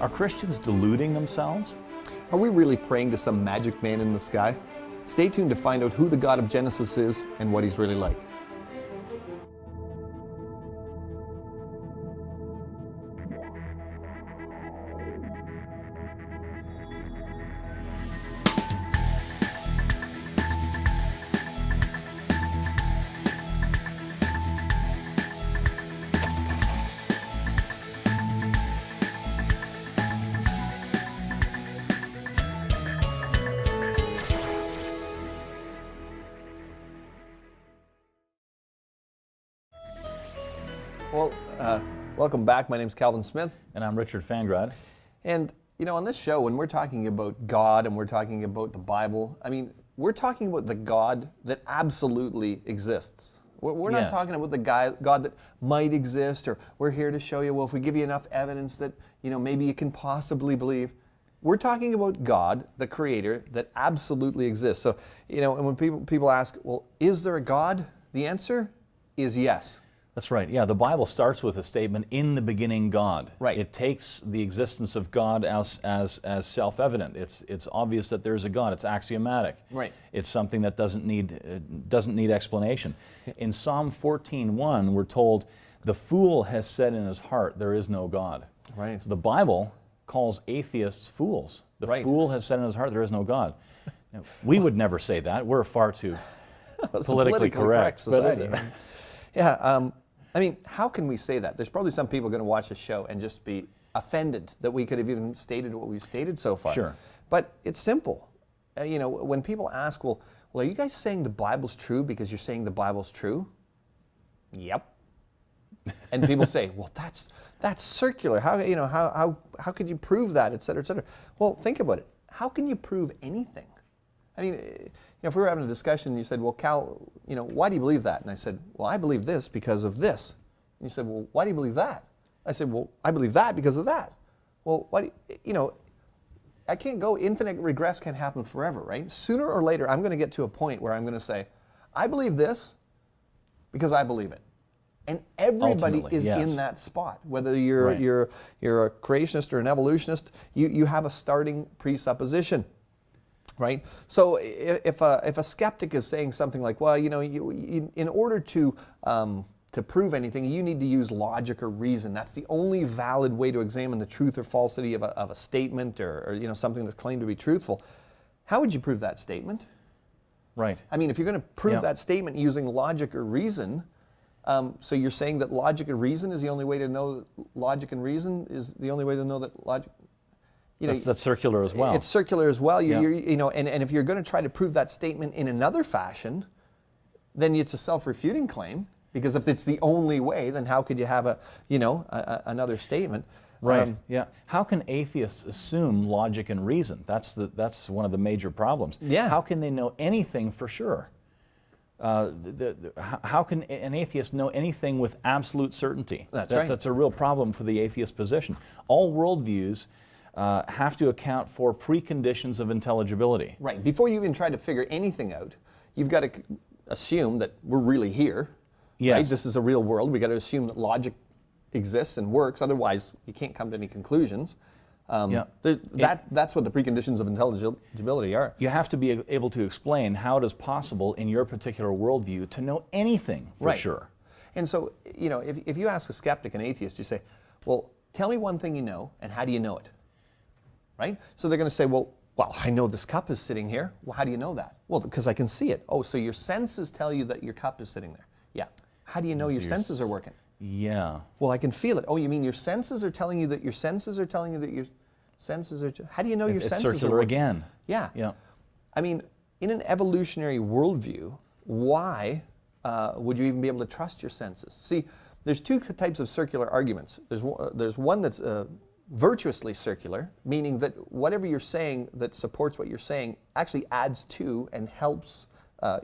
Are Christians deluding themselves? Are we really praying to some magic man in the sky? Stay tuned to find out who the God of Genesis is and what he's really like. Well, welcome back. My name's Calvin Smith. And I'm Richard Fangrad. And, you know, on this show, when we're talking about God and we're talking about the Bible, I mean, we're talking about the God that absolutely exists. We're not talking about the God that might exist, or we're here to show you, well, if we give you enough evidence that, you know, maybe you can possibly believe. We're talking about God, the Creator, that absolutely exists. So, you know, and when people ask, well, is there a God? The answer is yes. That's right. Yeah, the Bible starts with a statement, in the beginning God. Right. It takes the existence of God as self-evident. It's obvious that there's a God. It's axiomatic. Right. It's something that doesn't need explanation. In Psalm 14:1, we're told, the fool has said in his heart, there is no God. Right. So the Bible calls atheists fools. The fool has said in his heart, there is no God. Now, we would never say that. We're far too politically correct society. Yeah. I mean, how can we say that? There's probably some people going to watch the show and just be offended that we could have even stated what we've stated so far. Sure. But it's simple. You know, when people ask, well, are you guys saying the Bible's true because you're saying the Bible's true? Yep. And people say, well, that's circular. How could you prove that, et cetera, et cetera? Well, think about it. How can you prove anything? I mean, you know, if we were having a discussion and you said, well, Cal, you know, why do you believe that? And I said, well, I believe this because of this. And you said, well, why do you believe that? I said, well, I believe that because of that. Well, you know, I can't go, infinite regress can't happen forever, right? Sooner or later, I'm going to get to a point where I'm going to say, I believe this because I believe it. And everybody Ultimately, is yes. in that spot. Whether you're a creationist or an evolutionist, you have a starting presupposition. Right? So if a skeptic is saying something like, well, you know, in order to prove anything, you need to use logic or reason. That's the only valid way to examine the truth or falsity of a statement or you know, something that's claimed to be truthful. How would you prove that statement? Right. I mean, if you're going to prove that statement using logic or reason, so you're saying that logic and reason is the only way to know that logic and reason is the only way to know that logic. You know, that's circular as well. It's circular as well. You know, and if you're going to try to prove that statement in another fashion, then it's a self-refuting claim. Because if it's the only way, then how could you have another statement? Right. Yeah. How can atheists assume logic and reason? That's one of the major problems. Yeah. How can they know anything for sure? How can an atheist know anything with absolute certainty? That's a real problem for the atheist position. All worldviews have to account for preconditions of intelligibility. Right. Before you even try to figure anything out, you've got to assume that we're really here. Yes. Right? This is a real world. We've got to assume that logic exists and works. Otherwise, you can't come to any conclusions. That's what the preconditions of intelligibility are. You have to be able to explain how it is possible in your particular worldview to know anything for sure. And so, you know, if you ask a skeptic, an atheist, you say, well, tell me one thing you know, and how do you know it? Right? So they're going to say, well, I know this cup is sitting here. Well, how do you know that? Well, because I can see it. Oh, so your senses tell you that your cup is sitting there. Yeah. How do you know your senses are working? Yeah. Well, I can feel it. Oh, you mean your senses are telling you that your senses are telling you that your senses are... How do you know your senses are working? It's circular again. Yeah. Yeah. I mean, in an evolutionary worldview, why would you even be able to trust your senses? See, there's two types of circular arguments. There's one that's virtuously circular, meaning that whatever you're saying that supports what you're saying actually adds to and helps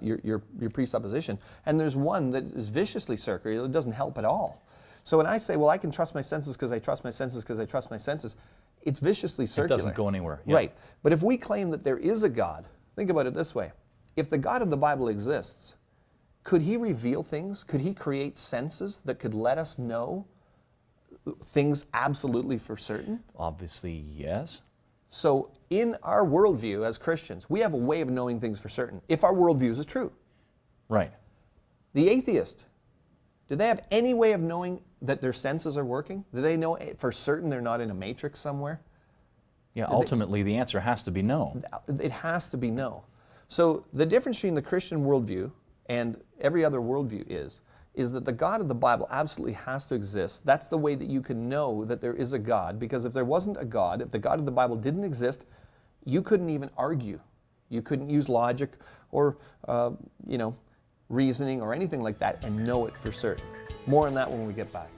your presupposition. And there's one that is viciously circular, it doesn't help at all. So when I say, well, I can trust my senses because I trust my senses because I trust my senses, it's viciously circular. It doesn't go anywhere. Yeah. Right. But if we claim that there is a God, think about it this way. If the God of the Bible exists, could he reveal things? Could he create senses that could let us know things absolutely for certain? Obviously, yes. So in our worldview as Christians, we have a way of knowing things for certain, if our worldview is true. Right. The atheist, do they have any way of knowing that their senses are working? Do they know for certain they're not in a matrix somewhere? Yeah, ultimately the answer has to be no. It has to be no. So the difference between the Christian worldview and every other worldview is that the God of the Bible absolutely has to exist. That's the way that you can know that there is a God, because if there wasn't a God, if the God of the Bible didn't exist, you couldn't even argue. You couldn't use logic or reasoning or anything like that and know it for certain. More on that when we get back.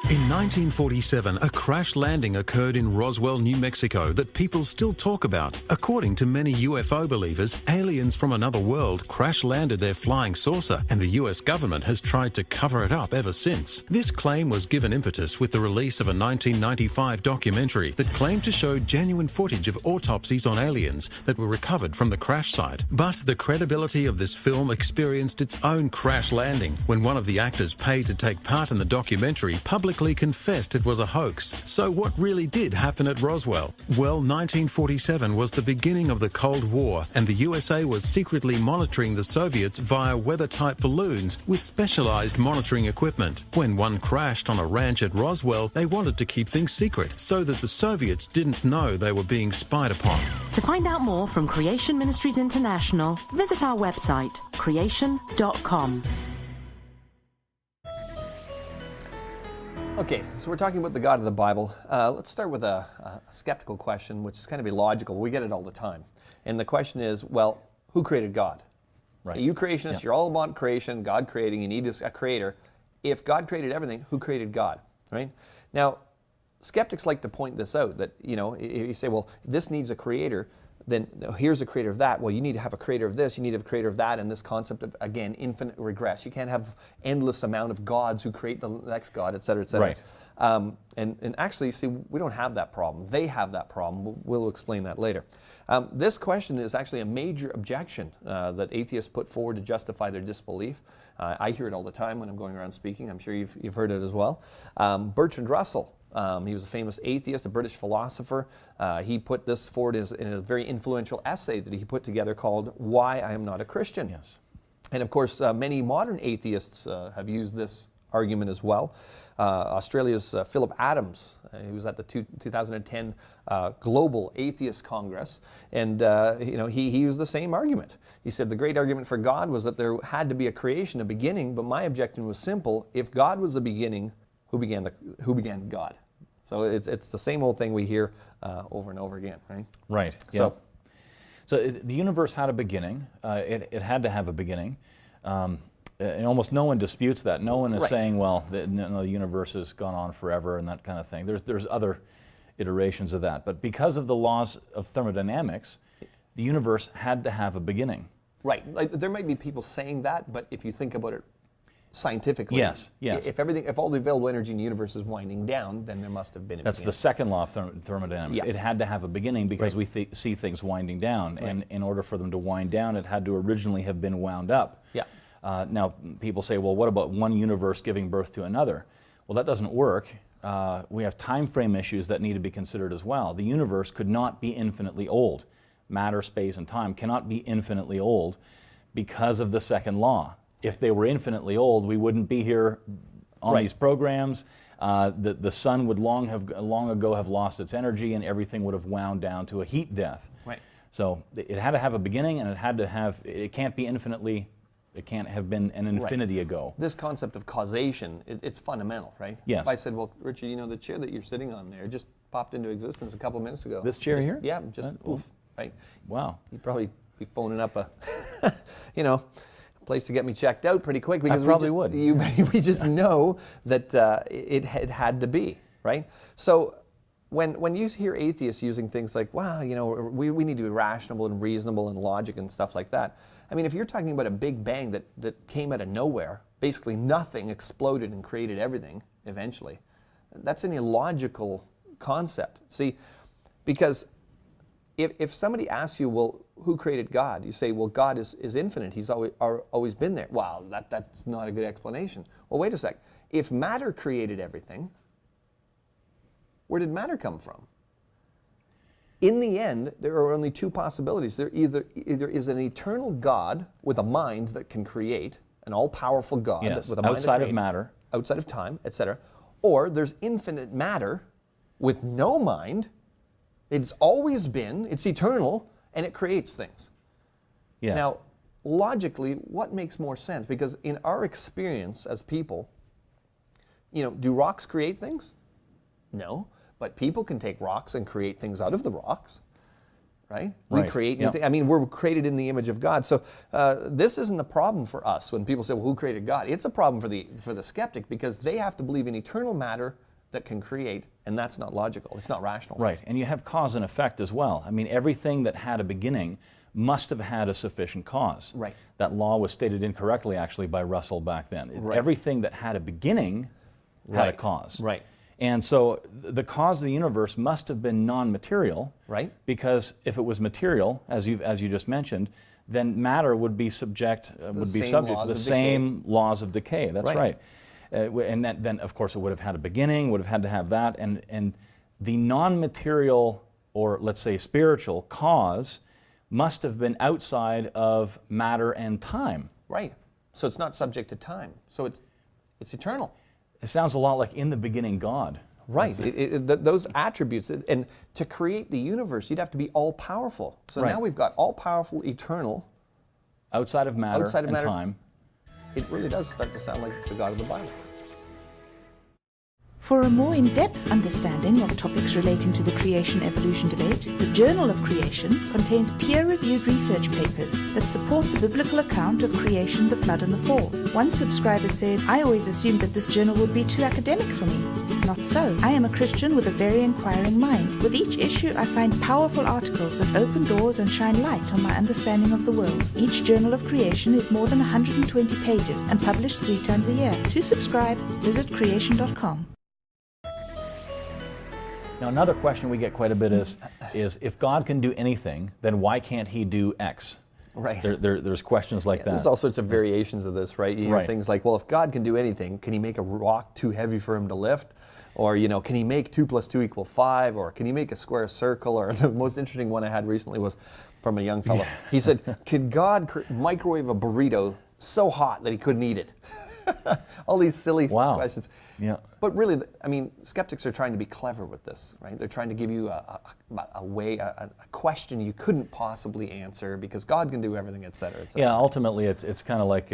In 1947, a crash landing occurred in Roswell, New Mexico that people still talk about. According to many UFO believers, aliens from another world crash landed their flying saucer, and the US government has tried to cover it up ever since. This claim was given impetus with the release of a 1995 documentary that claimed to show genuine footage of autopsies on aliens that were recovered from the crash site. But the credibility of this film experienced its own crash landing when one of the actors paid to take part in the documentary publicly confessed it was a hoax. So what really did happen at Roswell? Well, 1947 was the beginning of the Cold War, and the USA was secretly monitoring the Soviets via weather-type balloons with specialized monitoring equipment. When one crashed on a ranch at Roswell, they wanted to keep things secret so that the Soviets didn't know they were being spied upon. To find out more from Creation Ministries International, visit our website, creation.com. Okay, so we're talking about the God of the Bible. Let's start with a skeptical question, which is kind of illogical. We get it all the time. And the question is, well, who created God? Right. You creationists, you're all about creation, God creating, you need a creator. If God created everything, who created God? Right? Now, skeptics like to point this out, that, you say, well, this needs a creator, then here's a creator of that. Well, you need to have a creator of this, you need to have a creator of that, and this concept of, again, infinite regress. You can't have endless amount of gods who create the next god, et cetera, et cetera. Right. And actually, see, we don't have that problem. They have that problem. We'll explain that later. This question is actually a major objection that atheists put forward to justify their disbelief. I hear it all the time when I'm going around speaking. I'm sure you've heard it as well. Bertrand Russell, he was a famous atheist, a British philosopher. He put this forward in a very influential essay that he put together called Why I Am Not a Christian. Yes. And of course, many modern atheists have used this argument as well. Australia's Philip Adams, he was at the 2010 Global Atheist Congress, and he used the same argument. He said the great argument for God was that there had to be a creation, a beginning, but my objection was simple. If God was the beginning, who began God? So it's the same old thing we hear over and over again, right? Right. Yeah. So the universe had a beginning. It had to have a beginning. And almost no one disputes that. No one is saying, well, the universe has gone on forever and that kind of thing. There's other iterations of that. But because of the laws of thermodynamics, the universe had to have a beginning. Right. Like, there might be people saying that, but if you think about it scientifically, yes. if all the available energy in the universe is winding down, then there must have been a That's beginning. the second law of thermodynamics. Yeah. It had to have a beginning because we see things winding down. And in order for them to wind down, it had to originally have been wound up. Yeah. Now, people say, well, what about one universe giving birth to another? Well, that doesn't work. We have time frame issues that need to be considered as well. The universe could not be infinitely old. Matter, space, and time cannot be infinitely old because of the second law. If they were infinitely old, we wouldn't be here on these programs. The sun would long ago have lost its energy, and everything would have wound down to a heat death. Right. So it had to have a beginning, and it can't be infinitely. It can't have been an infinity ago. This concept of causation, it's fundamental, right? Yes. If I said, well, Richard, the chair that you're sitting on there just popped into existence a couple of minutes ago. This chair here? Yeah, just poof, right? Wow. You'd probably be phoning up a, place to get me checked out pretty quick, because we just know that it had to be, right? So when you hear atheists using things like, well, we need to be rational and reasonable and logic and stuff like that. I mean, if you're talking about a big bang that came out of nowhere, basically nothing exploded and created everything eventually, that's an illogical concept. See, because if somebody asks you, well, who created God? You say, well, God is infinite. He's always been there. Well, that's not a good explanation. Well, wait a sec. If matter created everything, where did matter come from? In the end, there are only two possibilities. There either is an eternal God with a mind that can create, an all-powerful God with a mind outside that of matter, outside of time, etc. Or there's infinite matter with no mind. It's always been, it's eternal, and it creates things. Yes. Now, logically, what makes more sense? Because in our experience as people, do rocks create things? No, but people can take rocks and create things out of the rocks, right? We create new things. I mean, we're created in the image of God. So this isn't a problem for us when people say, well, who created God? It's a problem for the skeptic because they have to believe in eternal matter that can create, and that's not logical. It's not rational. Right, and you have cause and effect as well. I mean, everything that had a beginning must have had a sufficient cause. Right. That law was stated incorrectly, actually, by Russell back then. Right. Everything that had a beginning had a cause. Right. And so the cause of the universe must have been non-material. Right. Because if it was material, as you just mentioned, then matter would be subject to the same laws of decay. That's right. And then, of course, it would have had a beginning, would have had to have that, and the non-material, or let's say spiritual, cause must have been outside of matter and time. Right. So it's not subject to time. So it's eternal. It sounds a lot like in the beginning God. Right. Those attributes, and to create the universe, you'd have to be all-powerful. So now we've got all-powerful, eternal, outside of matter and time. It really does start to sound like the God of the Bible. For a more in-depth understanding of topics relating to the creation-evolution debate, the Journal of Creation contains peer-reviewed research papers that support the biblical account of creation, the flood, and the fall. One subscriber said, "I always assumed that this journal would be too academic for me. Not so. I am a Christian with a very inquiring mind. With each issue, I find powerful articles that open doors and shine light on my understanding of the world. Each Journal of Creation is more than 120 pages and published 3 times a year. To subscribe, visit creation.com. Now, another question we get quite a bit is if God can do anything, then why can't He do X? Right. There's questions like that. There's all sorts of variations of this, right? You hear things like, well, if God can do anything, can He make a rock too heavy for Him to lift? Or, can He make 2 + 2 = 5? Or can He make a square circle? Or the most interesting one I had recently was from a young fellow. He said, could God microwave a burrito so hot that He couldn't eat it? All these silly questions. Yeah. But really, skeptics are trying to be clever with this, right? They're trying to give you a question you couldn't possibly answer because God can do everything, et cetera, et cetera. Yeah, ultimately it's kind of like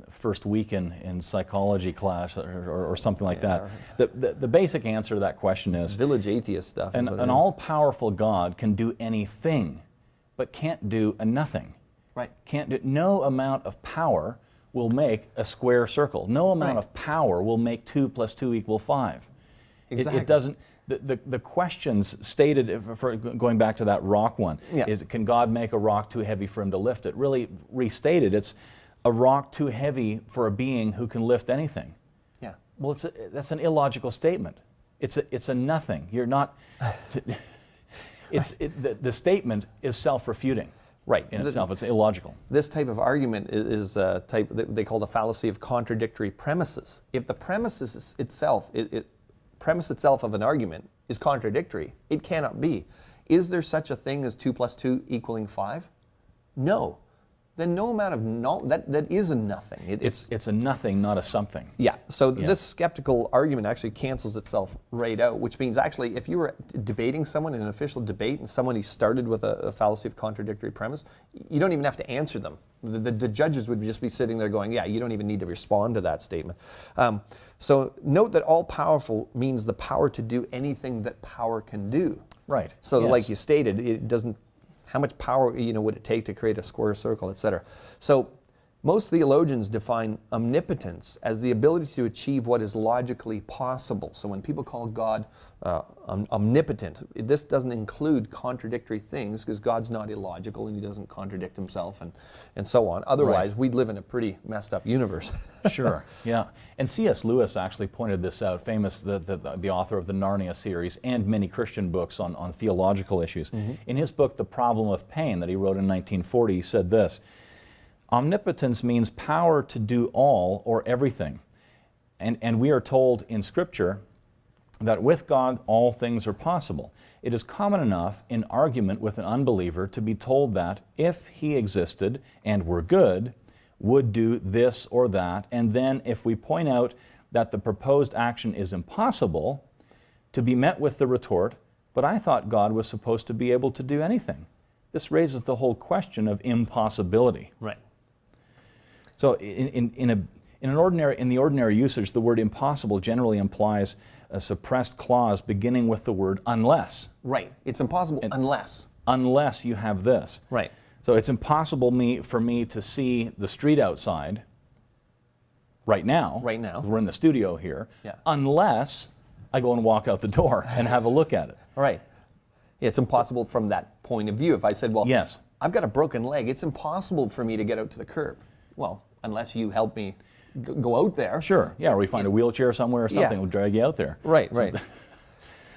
first week in psychology class or something like that. The basic answer to that question is village atheist stuff. An all-powerful God can do anything, but can't do a nothing. Right. No amount of power will make a square circle. No amount of power will make 2 + 2 = 5. Exactly. It doesn't. The questions stated, for going back to that rock one, is can God make a rock too heavy for Him to lift it? Really restated, it's a rock too heavy for a being who can lift anything. Yeah. Well, that's an illogical statement. It's a nothing. You're not. The statement is self-refuting. Right. In itself, it's illogical. This type of argument is a type that they call the fallacy of contradictory premises. If the premises itself, premise itself of an argument is contradictory, it cannot be. Is there such a thing as 2 + 2 = 5? No. Then no amount of that is a nothing. It's a nothing, not a something. Yeah. So this skeptical argument actually cancels itself right out, which means actually if you were debating someone in an official debate and somebody started with a fallacy of contradictory premise, you don't even have to answer them. The judges would just be sitting there going, yeah, you don't even need to respond to that statement. So note that all powerful means the power to do anything that power can do. Right. So like you stated, it doesn't. How much power would it take to create a square circle, et cetera? So Most theologians define omnipotence as the ability to achieve what is logically possible. So when people call God omnipotent, this doesn't include contradictory things, because God's not illogical and he doesn't contradict himself and so on. Otherwise, we'd live in a pretty messed up universe. Sure, yeah. And C.S. Lewis actually pointed this out, the author of the Narnia series and many Christian books on theological issues. In his book, The Problem of Pain, that he wrote in 1940, he said this: omnipotence means power to do all or everything. And we are told in Scripture that with God all things are possible. It is common enough in argument with an unbeliever to be told that if he existed and were good, would do this or that, and then if we point out that the proposed action is impossible, to be met with the retort, but I thought God was supposed to be able to do anything. This raises the whole question of impossibility. Right. So in the ordinary usage, the word impossible generally implies a suppressed clause beginning with the word unless. Right. It's impossible unless. Unless you have this. Right. So it's impossible for me to see the street outside right now. Right now. We're in the studio here. Yeah. Unless I go and walk out the door and have a look at it. Right. It's impossible from that point of view. If I said, well, yes, I've got a broken leg, it's impossible for me to get out to the curb. Well, unless you help me go out there. Sure, yeah, or we find a wheelchair somewhere or something, we'll drag you out there. Right, right.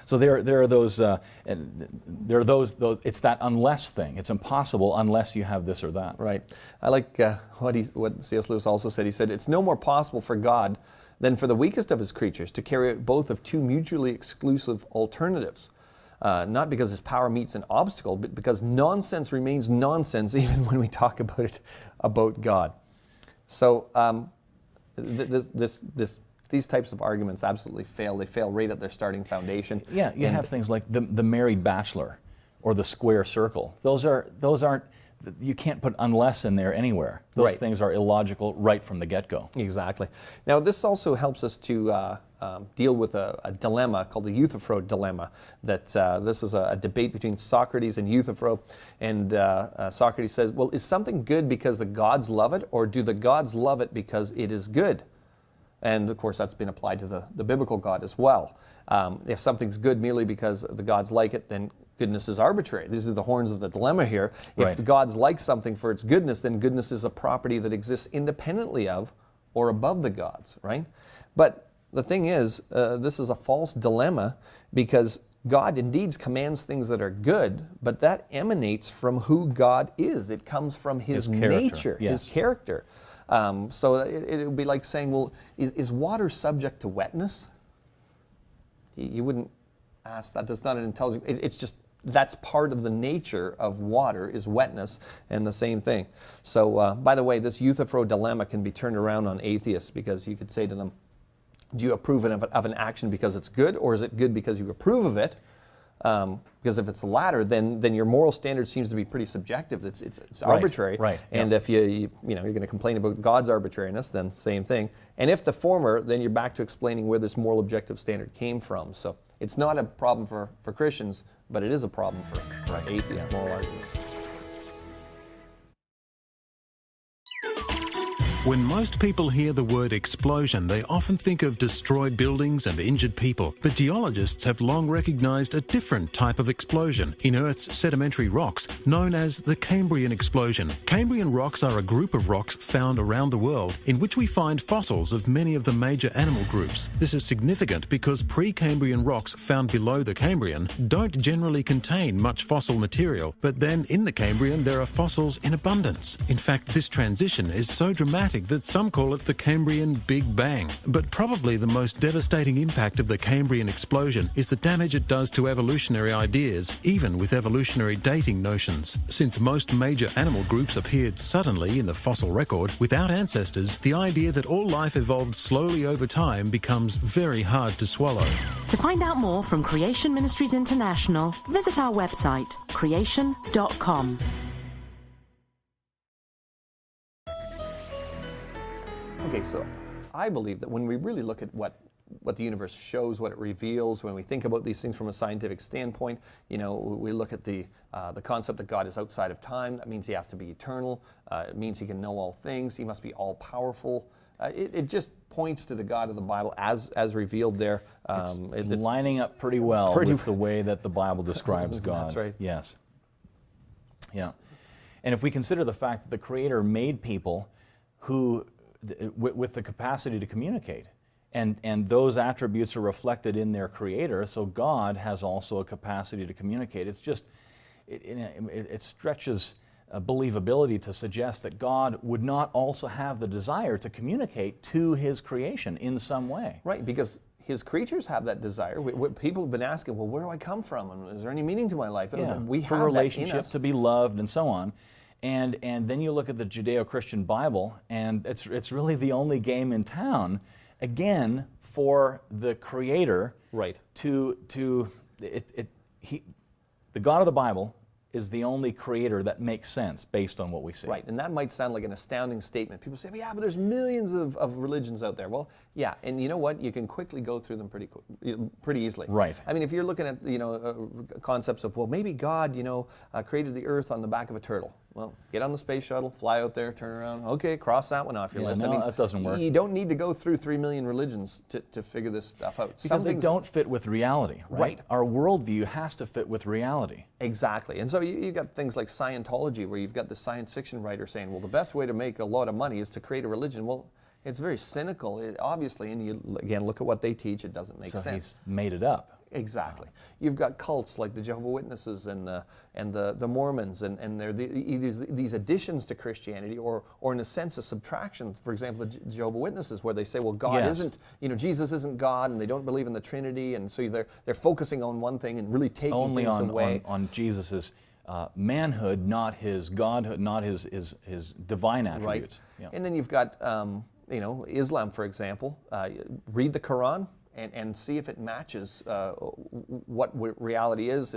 So there are those, it's that unless thing. It's impossible unless you have this or that. Right. I like what C.S. Lewis also said. He said, it's no more possible for God than for the weakest of his creatures to carry out both of two mutually exclusive alternatives. Not because his power meets an obstacle, but because nonsense remains nonsense even when we talk about God. So these types of arguments absolutely fail. They fail right at their starting foundation. Yeah, you have things like the married bachelor or the square circle. Those aren't, you can't put unless in there anywhere. Those things are illogical right from the get-go. Exactly. Now this also helps us to deal with a dilemma called the Euthyphro Dilemma. That this was a debate between Socrates and Euthyphro, and Socrates says, well, is something good because the gods love it, or do the gods love it because it is good? And of course that's been applied to the biblical God as well. If something's good merely because the gods like it, then goodness is arbitrary. These are the horns of the dilemma here. If the gods like something for its goodness, then goodness is a property that exists independently of or above the gods, right? But the thing is, this is a false dilemma, because God indeed commands things that are good, but that emanates from who God is. It comes from his nature, his character. So it would be like saying, well, is water subject to wetness? You wouldn't ask that. That's not an intelligent. It's just, that's part of the nature of water, is wetness, and the same thing. So by the way, this Euthyphro Dilemma can be turned around on atheists, because you could say to them, do you approve of an action because it's good, or is it good because you approve of it? Because if it's the latter, then your moral standard seems to be pretty subjective. It's arbitrary. Right. And if you're going to complain about God's arbitrariness, then same thing. And if the former, then you're back to explaining where this moral objective standard came from. So it's not a problem for Christians, but it is a problem for atheist moral arguments. When most people hear the word explosion, they often think of destroyed buildings and injured people. But geologists have long recognized a different type of explosion in Earth's sedimentary rocks, known as the Cambrian explosion. Cambrian rocks are a group of rocks found around the world in which we find fossils of many of the major animal groups. This is significant because Precambrian rocks found below the Cambrian don't generally contain much fossil material, but then in the Cambrian there are fossils in abundance. In fact, this transition is so dramatic that some call it the Cambrian Big Bang. But probably the most devastating impact of the Cambrian explosion is the damage it does to evolutionary ideas, even with evolutionary dating notions. Since most major animal groups appeared suddenly in the fossil record without ancestors, the idea that all life evolved slowly over time becomes very hard to swallow. To find out more from Creation Ministries International, visit our website, creation.com. Okay, so I believe that when we really look at what what the universe shows, what it reveals. When we think about these things from a scientific standpoint, we look at the concept that God is outside of time. That means he has to be eternal. It means he can know all things. He must be all-powerful. It just points to the God of the Bible as revealed there. It's lining up pretty well with the way that the Bible describes God. That's right. Yes. Yeah. And if we consider the fact that the Creator made people who, with the capacity to communicate, and those attributes are reflected in their Creator, so God has also a capacity to communicate. It's just, it stretches believability to suggest that God would not also have the desire to communicate to his creation in some way. Right, because his creatures have that desire. People have been asking, well, where do I come from? And is there any meaning to my life? Yeah, we for have relationship, that in us. to be loved, and so on. And then you look at the Judeo-Christian Bible, and it's really the only game in town, again, for the Creator. Right. The God of the Bible is the only Creator that makes sense based on what we see. Right, and that might sound like an astounding statement. People say, yeah, but there's millions of religions out there. Well, yeah, and you know what? You can quickly go through them pretty easily. Right. I mean, if you're looking at, concepts of, well, maybe God, created the earth on the back of a turtle. Well, get on the space shuttle, fly out there, turn around. Okay, cross that one off your list. No, that doesn't work. You don't need to go through 3 million religions to figure this stuff out. Because they don't fit with reality. Right. Our worldview has to fit with reality. Exactly. And so you've got things like Scientology, where you've got the science fiction writer saying, well, the best way to make a lot of money is to create a religion. Well, it's very cynical, obviously, and you, again, look at what they teach, it doesn't make sense. He's made it up. Exactly. You've got cults like the Jehovah's Witnesses and the Mormons, and they're these additions to Christianity, or in a sense a subtraction. For example, the Jehovah's Witnesses, where they say, well, God isn't, Jesus isn't God, and they don't believe in the Trinity, and so they're focusing on one thing and really taking only things away. on Jesus's manhood, not his godhood, not his divine attributes. Right. Yeah. And then you've got Islam, for example. Read the Quran and see if it matches what reality is.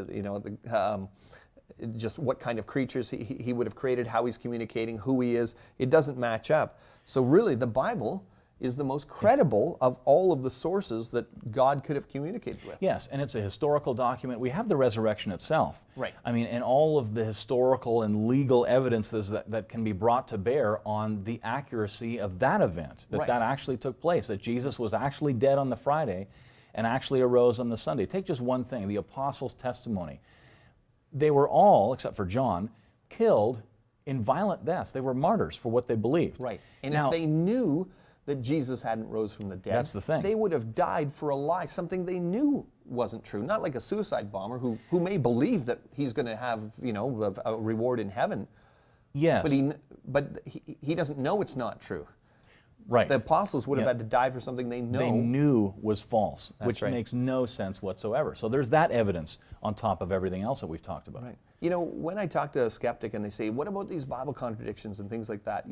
Just what kind of creatures he would have created, how he's communicating, who he is. It doesn't match up. So really, the Bible is the most credible of all of the sources that God could have communicated with. Yes, and it's a historical document. We have the resurrection itself. Right. I mean, and all of the historical and legal evidences that can be brought to bear on the accuracy of that event, that actually took place, that Jesus was actually dead on the Friday and actually arose on the Sunday. Take just one thing, the apostles' testimony. They were all, except for John, killed in violent deaths. They were martyrs for what they believed. Right. And now, if they knew that Jesus hadn't rose from the dead, that's the thing. They would have died for a lie, something they knew wasn't true. Not like a suicide bomber who may believe that he's going to have a reward in heaven. Yes. But he doesn't know it's not true. Right. The apostles would have had to die for something they knew was false, which right. makes no sense whatsoever. So there's that evidence on top of everything else that we've talked about. Right. When I talk to a skeptic and they say, what about these Bible contradictions and things like that?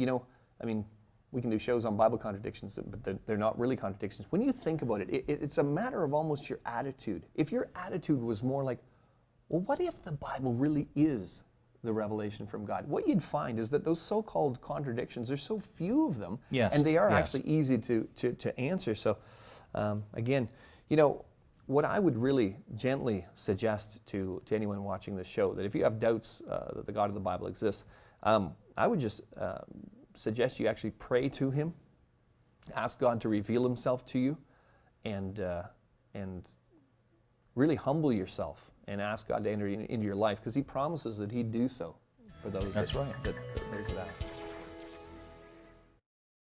We can do shows on Bible contradictions, but they're not really contradictions. When you think about it, it's a matter of almost your attitude. If your attitude was more like, well, what if the Bible really is the revelation from God? What you'd find is that those so-called contradictions, there's so few of them, and they are actually easy to answer. So, again, what I would really gently suggest to anyone watching this show, that if you have doubts that the God of the Bible exists, I would just suggest you actually pray to him, ask God to reveal himself to you, and really humble yourself and ask God to enter into your life, because he promises that he'd do so for those that ask.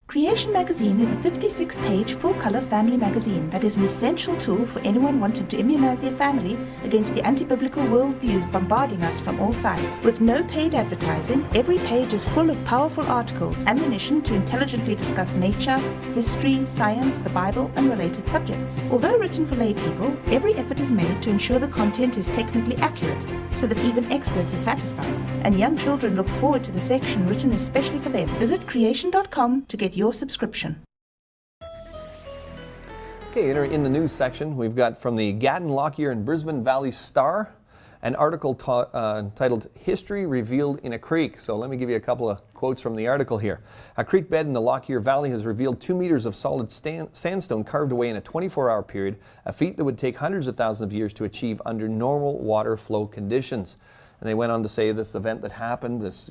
Creation Magazine is a 56-page full-color family magazine that is an essential tool for anyone wanting to immunize their family against the anti-biblical worldviews bombarding us from all sides. With no paid advertising, every page is full of powerful articles, ammunition to intelligently discuss nature, history, science, the Bible, and related subjects. Although written for lay people, every effort is made to ensure the content is technically accurate, so that even experts are satisfied, and young children look forward to the section written especially for them. Visit creation.com to get your subscription. Okay, in the news section, we've got from the Gatton, Lockyer, and Brisbane Valley Star, an article entitled "History Revealed in a Creek." So let me give you a couple of quotes from the article here. A creek bed in the Lockyer Valley has revealed 2 meters of solid sandstone carved away in a 24-hour period, a feat that would take hundreds of thousands of years to achieve under normal water flow conditions. And they went on to say this event that happened, this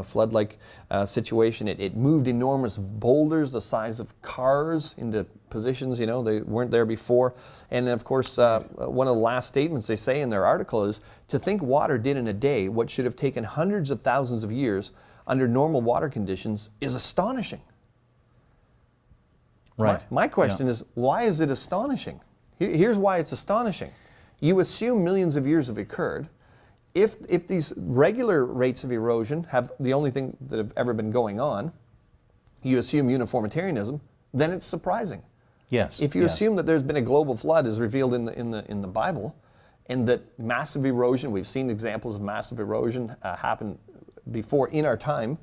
flood-like situation, it moved enormous boulders the size of cars into positions, they weren't there before. And of course, one of the last statements they say in their article is, to think water did in a day what should have taken hundreds of thousands of years under normal water conditions is astonishing. Right. My question is, why is it astonishing? Here's why it's astonishing. You assume millions of years have occurred. If these regular rates of erosion have the only thing that have ever been going on, you assume uniformitarianism, then it's surprising. Yes. If you assume that there's been a global flood as revealed in the Bible, and that massive erosion, we've seen examples of massive erosion happen before in our time,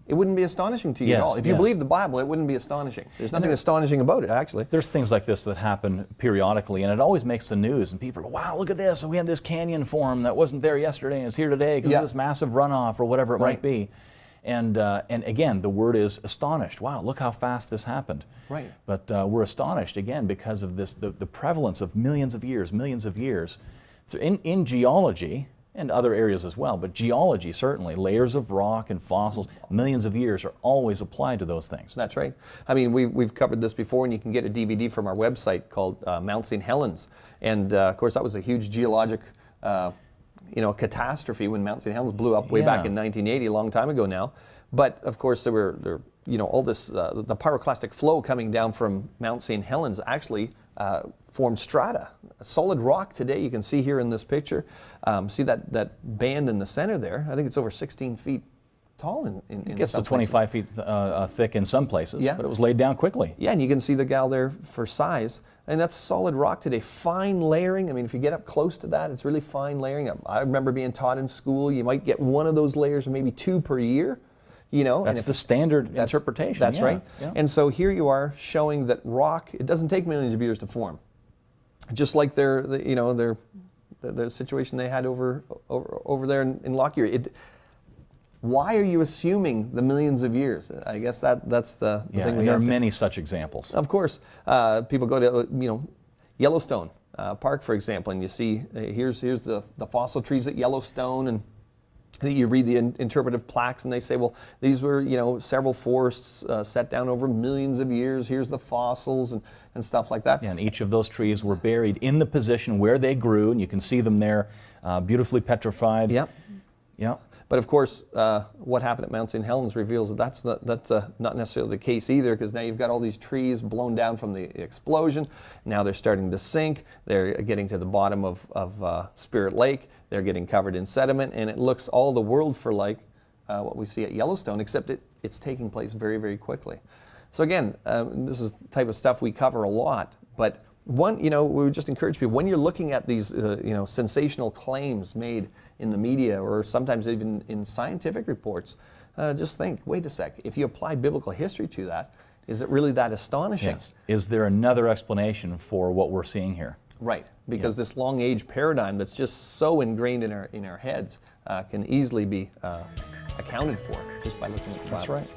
it wouldn't be astonishing to you at all. If you believe the Bible, it wouldn't be astonishing. There's nothing astonishing about it, actually. There's things like this that happen periodically, and it always makes the news, and people are, wow, look at this, we had this canyon form that wasn't there yesterday, and it's here today because of this massive runoff or whatever it might be. And again, the word is astonished. Wow, look how fast this happened. Right. But we're astonished, again, because of this, the prevalence of millions of years. In geology, and other areas as well, but geology certainly, layers of rock and fossils, millions of years are always applied to those things. That's right. I mean, we've covered this before, and you can get a DVD from our website called Mount St. Helens. And of course, that was a huge geologic catastrophe when Mount St. Helens blew up way back in 1980, a long time ago now. But of course, there were all this, the pyroclastic flow coming down from Mount St. Helens actually formed strata. Solid rock today, you can see here in this picture. See that band in the center there? I think it's over 16 feet tall in it gets some to 25 places. feet thick in some places, but it was laid down quickly. Yeah, and you can see the gal there for size. And that's solid rock today. Fine layering. I mean, if you get up close to that, it's really fine layering. I remember being taught in school, you might get one of those layers, or maybe two per year. That's the standard interpretation. That's right. Yeah. And so here you are showing that rock, it doesn't take millions of years to form. Just like the situation they had over there in Lockyer. Why are you assuming the millions of years? I guess that's the thing. And there are many such examples. Of course, people go to Yellowstone Park, for example, and you see here's the fossil trees at Yellowstone, and you read the interpretive plaques, and they say, well, these were several forests set down over millions of years. Here's the fossils and stuff like that. Yeah, and each of those trees were buried in the position where they grew, and you can see them there, beautifully petrified. Yep. Yeah. But of course, what happened at Mount St. Helens reveals that that's not necessarily the case either, because now you've got all these trees blown down from the explosion. Now they're starting to sink. They're getting to the bottom of Spirit Lake. They're getting covered in sediment, and it looks all the world for like what we see at Yellowstone, except it's taking place very, very quickly. So again, this is the type of stuff we cover a lot, but we would just encourage people, when you're looking at these sensational claims made in the media, or sometimes even in scientific reports, just think, wait a sec, if you apply biblical history to that, is it really that astonishing? Yes. Is there another explanation for what we're seeing here? Right, because this long age paradigm that's just so ingrained in our heads can easily be accounted for just by looking at the Bible. That's right.